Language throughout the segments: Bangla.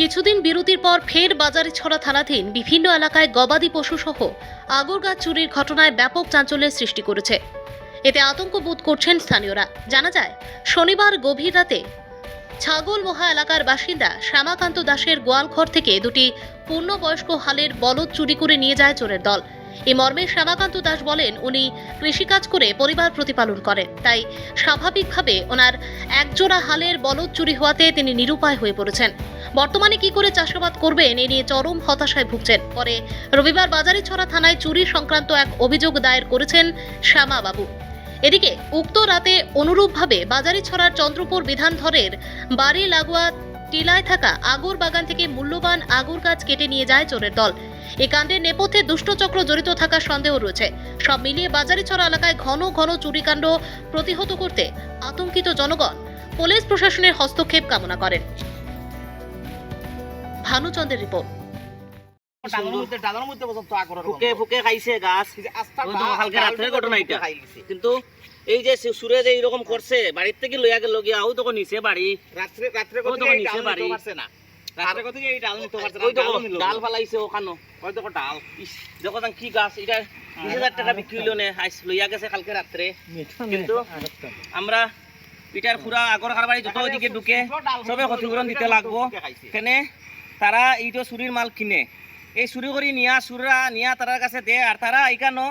কিছুদিন বিরতির পর ফের বাজারে ছড়া থানাধীন বিভিন্ন এলাকায় গবাদি পশু সহ আগর গাছ চুরির ঘটনায় ব্যাপক চাঞ্চল্যের সৃষ্টি করেছে। এতে আতঙ্ক বোধ করছেন স্থানীয়রা। জানা যায়, শনিবার গভীর রাতে ছাগলমোহা এলাকার বাসিন্দা শ্যামাকান্ত দাসের গোয়ালঘর থেকে দুটি পূর্ণবয়স্ক হালের বলদ চুরি করে নিয়ে যায় চোরের দল। এই মর্মে শ্যামাকান্ত দাস বলেন, উনি কৃষিকাজ করে পরিবার প্রতিপালন করেন, তাই স্বাভাবিকভাবে ওনার একজোড়া হালের বলদ চুরি হওয়াতে তিনি নিরুপায় হয়ে পড়েছেন। বর্তমানে কি করে চাষাবাদ করবেন এ নিয়ে চরম হতাশায় ভুগছেন। পরে রবিবার বাজারিছড়া থানায় চুরি সংক্রান্ত এক অভিযোগ দায়ের করেছেন শ্যামাবাবু। এদিকে উক্ত রাতে অনুরূপভাবে বাজারিছড়ার চন্দ্রপুর বিধানধরের বাড়ি লাগোয়া টিলায় থাকা আগর বাগান থেকে মূল্যবান আগর গাছ কেটে নিয়ে যায় চোরের দল। এই কাণ্ডের নেপথ্যে দুষ্টচক্র জড়িত থাকার সন্দেহ রয়েছে। সব মিলিয়ে বাজারিছড়া এলাকায় ঘন ঘন চুরিকাণ্ড প্রতিহত করতে আতঙ্কিত জনগণ পুলিশ প্রশাসনের হস্তক্ষেপ কামনা করেন। ভানুচন্দ্রের রিপোর্ট। ফুকে ফুকে খাইছে গাছ, হালকা রাত্রের ঘটনা এটা। কিন্তু এই যে সুরে যে এরকম করছে, বাড়ির থেকে লইয়া গেল গিয়া ও তখন নিচে বাড়ি রাত্রে ও তখন নিচে বাড়ি ডাল ফালাইছে ওখানো ডাল যখন কি গাছ এটা 20,000 টাকা বিক্রি হইল নে লইয়া গেছে কালকে রাত্রে। কিন্তু আমরা এটার পুরা আগর কারবারি যত ওইদিকে ঢুকে সবে ক্ষতিপূরণ দিতে লাগবো। এখানে তারা এইটো চুরির মাল কিনে, এই চুরি করে সুরা নিয়া তার কাছে দে, আর তারা এইখানো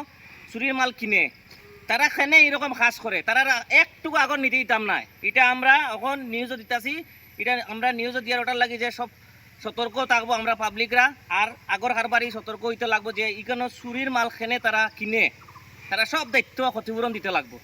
চুরির মাল কিনে। তারা খেনে এইরকম কাজ করে, তারা একটুকু আগর নিতে দিতাম না। এটা আমরা এখন নিউজও দিতেছি, এটা আমরা নিউজও দিয়ার ওটার লাগে যে সব সতর্ক থাকবো আমরা পাবলিকরা, আর আগর কারবারই সতর্ক হইতে লাগবো যে এইখানো চুরির মাল খেনে তারা কিনে, তারা সব দায়িত্ব ক্ষতিপূরণ দিতে লাগবো।